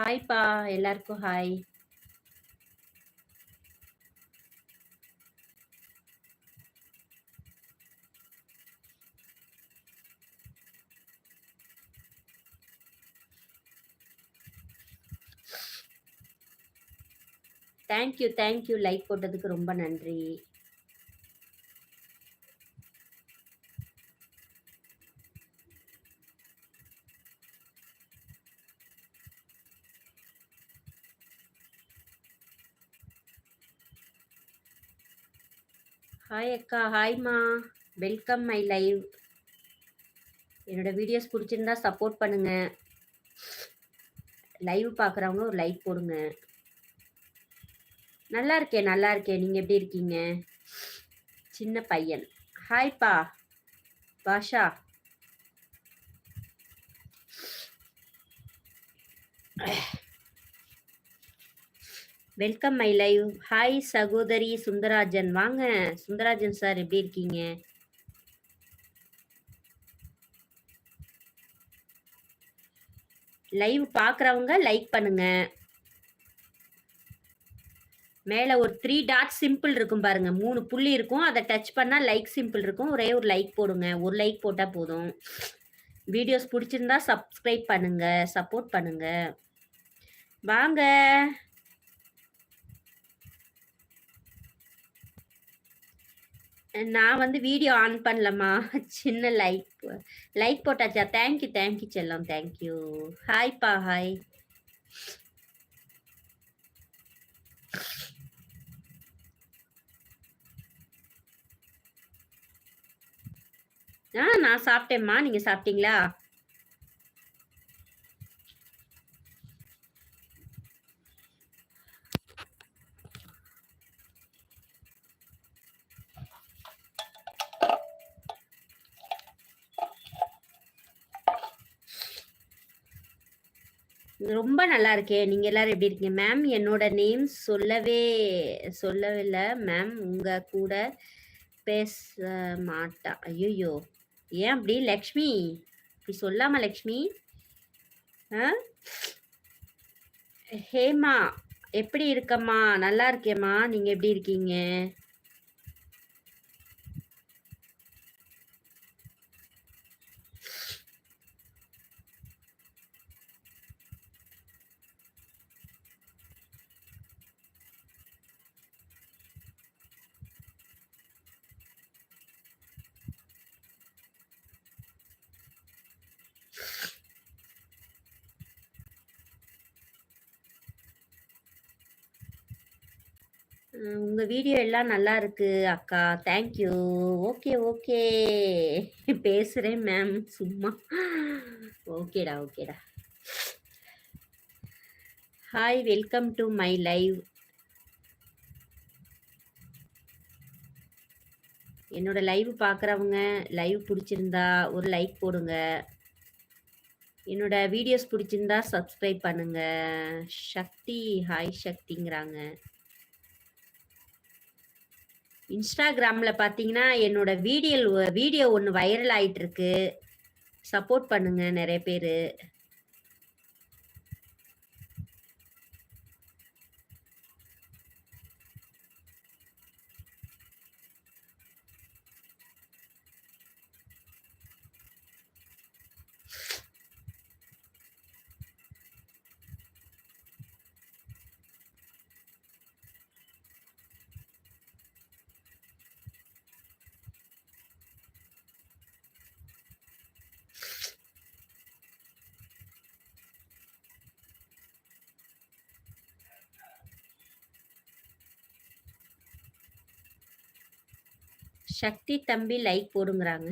ஹாய்ப்பா, எல்லாருக்கும் hi. Thank you like போட்டதுக்கு ரொம்ப நன்றி. ஹாய் அக்கா, ஹாய்மா, வெல்கம் மை லைவ். என்னோட வீடியோஸ் பிடிச்சிருந்தா சப்போர்ட் பண்ணுங்க. லைவ் பார்க்குறவங்க ஒரு லைக் போடுங்க. நல்லா இருக்கேன். நீங்கள் எப்படி இருக்கீங்க? சின்ன பையன். ஹாய்ப்பா Basha. Welcome my live. Hi சகோதரி சுந்தராஜன். வாங்க சுந்தராஜன் சார், எப்படி இருக்கீங்க? லைவ் பார்க்குறவங்க லைக் பண்ணுங்க. மேலே ஒரு 3 டாட் சிம்பிள் இருக்கும் பாருங்க, 3 புள்ளி இருக்கும். அதை டச் பண்ணால் லைக் சிம்பிள் இருக்கும். ஒரே ஒரு லைக் போடுங்க. ஒரு லைக் போட்டால் போதும். வீடியோஸ் பிடிச்சிருந்தா சப்ஸ்கிரைப் பண்ணுங்க, சப்போர்ட் பண்ணுங்க. வாங்க. நான் வீடியோ ஆன் பண்ணலம்மா. சின்ன லைக் போட்டாச்சா? தேங்க்யூ செல்லம், தேங்க்யூ. ஹாய்ப்பா, ஹாய். நான் சாப்பிட்டேம்மா. நீங்கள் சாப்பிட்டீங்களா? ரொம்ப நல்லா இருக்கேன். நீங்க எல்லாரும் எப்படி இருக்கீங்க? மேம் என்னோட நேம் சொல்லவில்லை மேம். உங்க கூட பேச மாட்டா. ஐயோ, ஏன் அப்படி லக்ஷ்மி? இப்படி சொல்லாம லக்ஷ்மி. ஹேமா, எப்படி இருக்கம்மா? நல்லா இருக்கேம்மா. நீங்க எப்படி இருக்கீங்க? உங்க வீடியோ எல்லாம் நல்லா இருக்கு அக்கா. தேங்க்யூ. ஓகே பேசுறேன் மேம், சும்மா. ஓகேடா. Hi, welcome to my live. என்னோட லைவ் பார்க்குறவங்க லைவ் பிடிச்சிருந்தா ஒரு லைக் போடுங்க. என்னோட வீடியோஸ் பிடிச்சிருந்தா சப்ஸ்கிரைப் பண்ணுங்க. சக்தி, ஹாய் சக்திங்கிறாங்க. இன்ஸ்டாகிராமில் பார்த்தீங்கன்னா என்னோட வீடியோ ஒன்று வைரல் ஆகிட்டு இருக்கு. சப்போர்ட் பண்ணுங்க நிறைய பேர். சக்தி தம்பி லைக் போடுங்கிறாங்க.